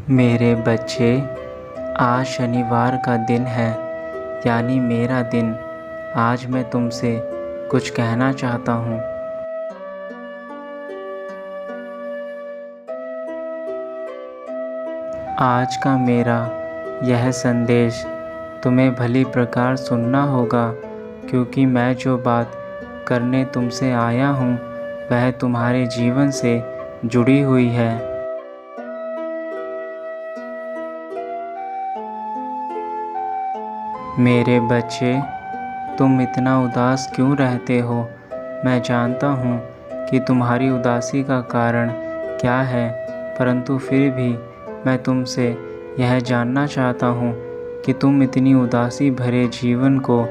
मेरे बच्चे, आज शनिवार का दिन है, यानी मेरा दिन। आज मैं तुमसे कुछ कहना चाहता हूँ। आज का मेरा यह संदेश तुम्हें भली प्रकार सुनना होगा, क्योंकि मैं जो बात करने तुमसे आया हूँ वह तुम्हारे जीवन से जुड़ी हुई है। मेरे बच्चे, तुम इतना उदास क्यों रहते हो? मैं जानता हूँ कि तुम्हारी उदासी का कारण क्या है, परंतु फिर भी मैं तुमसे यह जानना चाहता हूँ कि तुम इतनी उदासी भरे जीवन को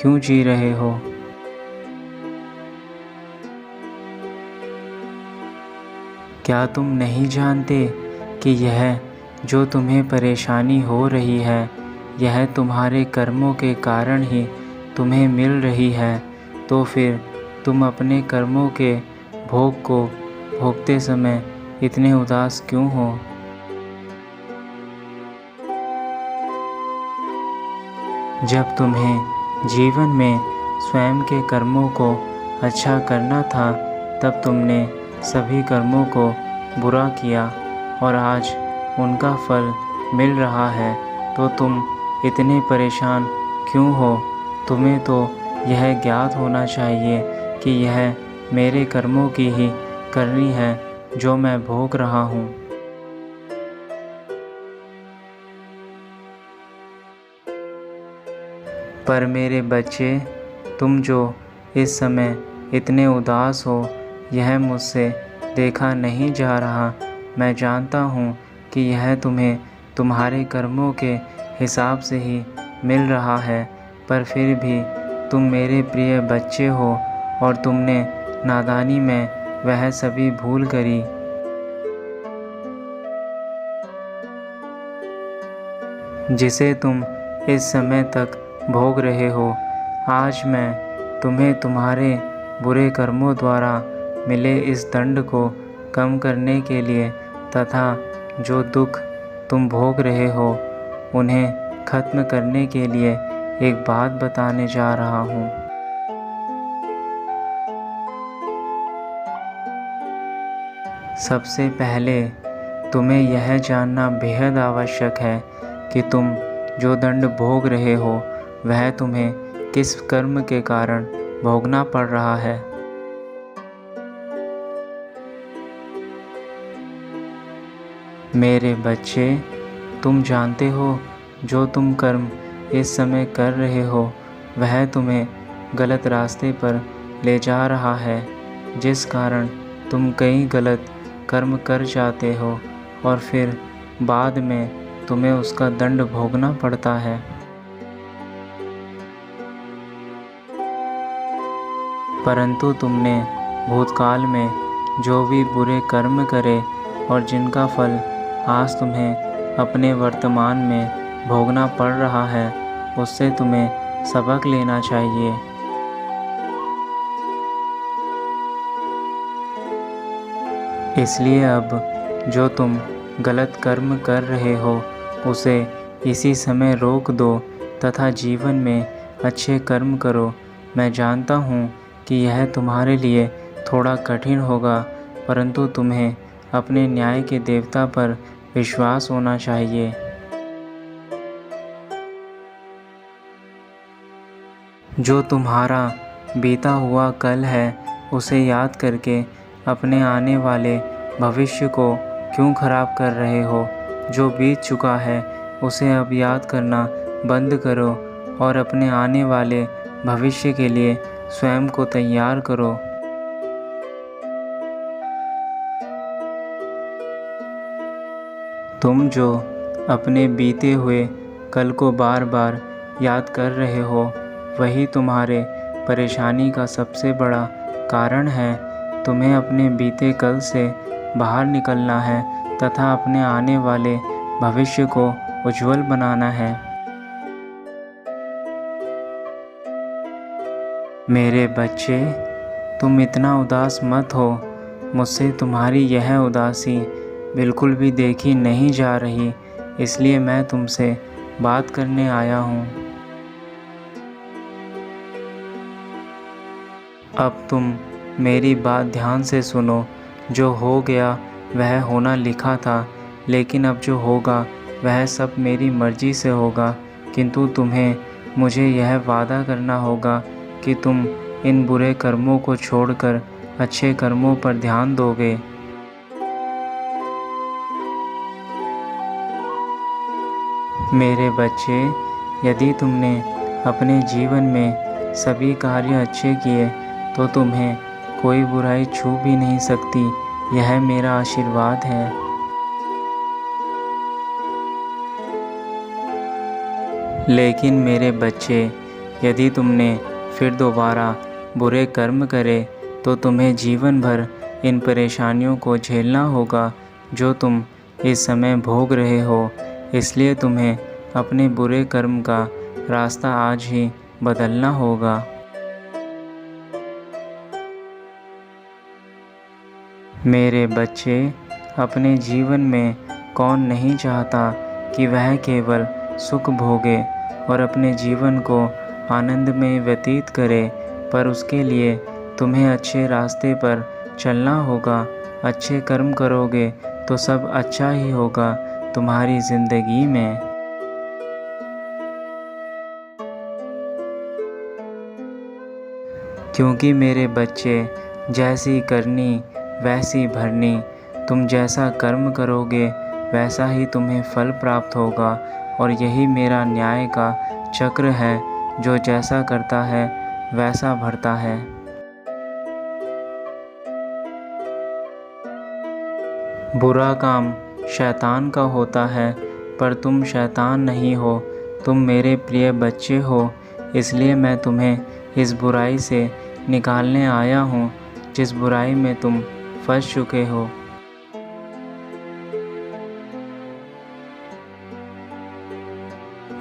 क्यों जी रहे हो। क्या तुम नहीं जानते कि यह जो तुम्हें परेशानी हो रही है, यह तुम्हारे कर्मों के कारण ही तुम्हें मिल रही है? तो फिर तुम अपने कर्मों के भोग को भोगते समय इतने उदास क्यों हो? जब तुम्हें जीवन में स्वयं के कर्मों को अच्छा करना था, तब तुमने सभी कर्मों को बुरा किया और आज उनका फल मिल रहा है, तो तुम इतने परेशान क्यों हो? तुम्हें तो यह ज्ञात होना चाहिए कि यह मेरे कर्मों की ही करनी है जो मैं भोग रहा हूँ। पर मेरे बच्चे, तुम जो इस समय इतने उदास हो, यह मुझसे देखा नहीं जा रहा। मैं जानता हूँ कि यह तुम्हें तुम्हारे कर्मों के हिसाब से ही मिल रहा है, पर फिर भी तुम मेरे प्रिय बच्चे हो और तुमने नादानी में वह सभी भूल करी। जिसे तुम इस समय तक भोग रहे हो। आज मैं तुम्हें तुम्हारे बुरे कर्मों द्वारा मिले इस दंड को कम करने के लिए तथा जो दुख तुम भोग रहे हो उन्हें खत्म करने के लिए एक बात बताने जा रहा हूँ। सबसे पहले तुम्हें यह जानना बेहद आवश्यक है कि तुम जो दंड भोग रहे हो वह तुम्हें किस कर्म के कारण भोगना पड़ रहा है। मेरे बच्चे, तुम जानते हो जो तुम कर्म इस समय कर रहे हो वह तुम्हें गलत रास्ते पर ले जा रहा है, जिस कारण तुम कई गलत कर्म कर जाते हो और फिर बाद में तुम्हें उसका दंड भोगना पड़ता है। परंतु तुमने भूतकाल में जो भी बुरे कर्म करे और जिनका फल आज तुम्हें अपने वर्तमान में भोगना पड़ रहा है, उससे तुम्हें सबक लेना चाहिए। इसलिए अब जो तुम गलत कर्म कर रहे हो उसे इसी समय रोक दो तथा जीवन में अच्छे कर्म करो। मैं जानता हूँ कि यह तुम्हारे लिए थोड़ा कठिन होगा, परंतु तुम्हें अपने न्याय के देवता पर विश्वास होना चाहिए। जो तुम्हारा बीता हुआ कल है उसे याद करके अपने आने वाले भविष्य को क्यों खराब कर रहे हो? जो बीत चुका है उसे अब याद करना बंद करो और अपने आने वाले भविष्य के लिए स्वयं को तैयार करो। तुम जो अपने बीते हुए कल को बार बार याद कर रहे हो वही तुम्हारे परेशानी का सबसे बड़ा कारण है। तुम्हें अपने बीते कल से बाहर निकलना है तथा अपने आने वाले भविष्य को उज्जवल बनाना है। मेरे बच्चे, तुम इतना उदास मत हो। मुझसे तुम्हारी यह उदासी बिल्कुल भी देखी नहीं जा रही, इसलिए मैं तुमसे बात करने आया हूँ। अब तुम मेरी बात ध्यान से सुनो। जो हो गया वह होना लिखा था, लेकिन अब जो होगा वह सब मेरी मर्जी से होगा। किंतु तुम्हें मुझे यह वादा करना होगा कि तुम इन बुरे कर्मों को छोड़कर अच्छे कर्मों पर ध्यान दोगे। मेरे बच्चे, यदि तुमने अपने जीवन में सभी कार्य अच्छे किए तो तुम्हें कोई बुराई छू भी नहीं सकती। यह मेरा आशीर्वाद है। लेकिन मेरे बच्चे, यदि तुमने फिर दोबारा बुरे कर्म करे तो तुम्हें जीवन भर इन परेशानियों को झेलना होगा जो तुम इस समय भोग रहे हो। इसलिए तुम्हें अपने बुरे कर्म का रास्ता आज ही बदलना होगा। मेरे बच्चे, अपने जीवन में कौन नहीं चाहता कि वह केवल सुख भोगे और अपने जीवन को आनंद में व्यतीत करे, पर उसके लिए तुम्हें अच्छे रास्ते पर चलना होगा। अच्छे कर्म करोगे तो सब अच्छा ही होगा तुम्हारी ज़िंदगी में। क्योंकि मेरे बच्चे, जैसी करनी वैसी भरनी। तुम जैसा कर्म करोगे वैसा ही तुम्हें फल प्राप्त होगा, और यही मेरा न्याय का चक्र है। जो जैसा करता है वैसा भरता है। बुरा काम शैतान का होता है, पर तुम शैतान नहीं हो, तुम मेरे प्रिय बच्चे हो। इसलिए मैं तुम्हें इस बुराई से निकालने आया हूँ जिस बुराई में तुम फंस चुके हो।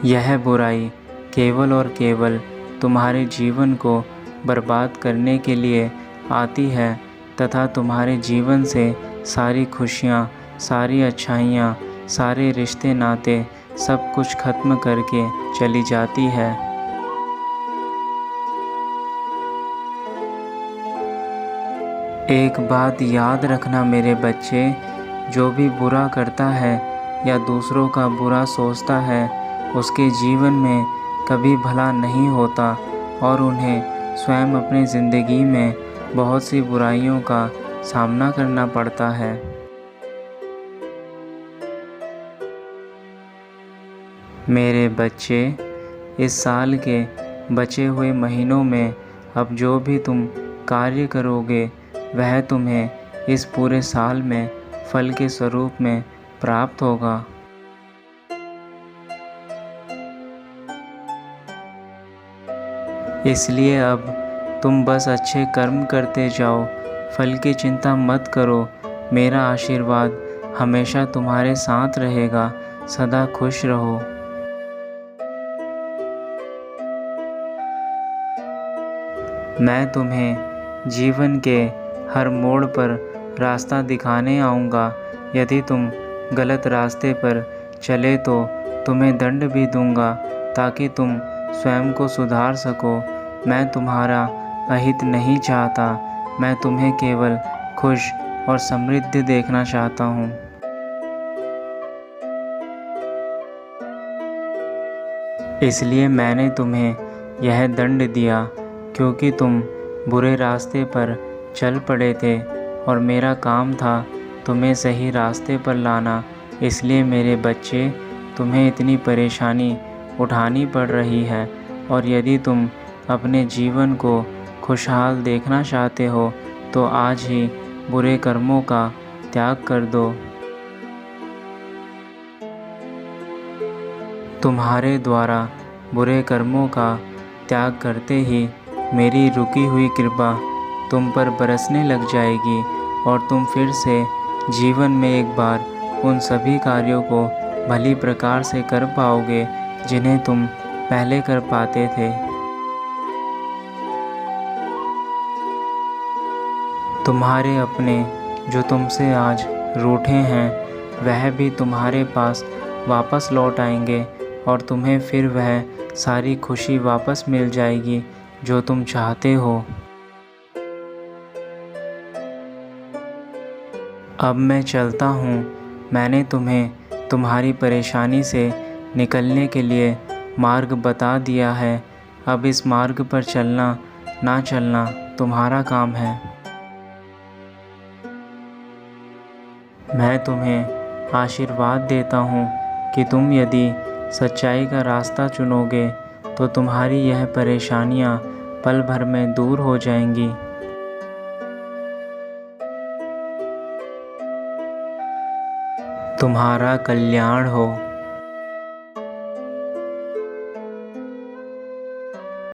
यह बुराई केवल और केवल तुम्हारे जीवन को बर्बाद करने के लिए आती है तथा तुम्हारे जीवन से सारी खुशियाँ, सारी अच्छाइयाँ, सारे रिश्ते नाते सब कुछ खत्म करके चली जाती है। एक बात याद रखना मेरे बच्चे, जो भी बुरा करता है या दूसरों का बुरा सोचता है उसके जीवन में कभी भला नहीं होता, और उन्हें स्वयं अपनी ज़िंदगी में बहुत सी बुराइयों का सामना करना पड़ता है। मेरे बच्चे, इस साल के बचे हुए महीनों में अब जो भी तुम कार्य करोगे वह तुम्हें इस पूरे साल में फल के स्वरूप में प्राप्त होगा। इसलिए अब तुम बस अच्छे कर्म करते जाओ, फल की चिंता मत करो। मेरा आशीर्वाद हमेशा तुम्हारे साथ रहेगा। सदा खुश रहो। मैं तुम्हें जीवन के हर मोड़ पर रास्ता दिखाने आऊँगा। यदि तुम गलत रास्ते पर चले तो तुम्हें दंड भी दूँगा, ताकि तुम स्वयं को सुधार सको। मैं तुम्हारा अहित नहीं चाहता, मैं तुम्हें केवल खुश और समृद्ध देखना चाहता हूँ। इसलिए मैंने तुम्हें यह दंड दिया, क्योंकि तुम बुरे रास्ते पर चल पड़े थे और मेरा काम था तुम्हें सही रास्ते पर लाना। इसलिए मेरे बच्चे, तुम्हें इतनी परेशानी उठानी पड़ रही है, और यदि तुम अपने जीवन को खुशहाल देखना चाहते हो तो आज ही बुरे कर्मों का त्याग कर दो। तुम्हारे द्वारा बुरे कर्मों का त्याग करते ही मेरी रुकी हुई कृपा तुम पर बरसने लग जाएगी, और तुम फिर से जीवन में एक बार उन सभी कार्यों को भली प्रकार से कर पाओगे जिन्हें तुम पहले कर पाते थे। तुम्हारे अपने जो तुमसे आज रूठे हैं वह भी तुम्हारे पास वापस लौट आएंगे और तुम्हें फिर वह सारी खुशी वापस मिल जाएगी जो तुम चाहते हो। अब मैं चलता हूँ। मैंने तुम्हें तुम्हारी परेशानी से निकलने के लिए मार्ग बता दिया है। अब इस मार्ग पर चलना ना चलना तुम्हारा काम है। मैं तुम्हें आशीर्वाद देता हूँ कि तुम यदि सच्चाई का रास्ता चुनोगे तो तुम्हारी यह परेशानियाँ पल भर में दूर हो जाएंगी। तुम्हारा कल्याण हो।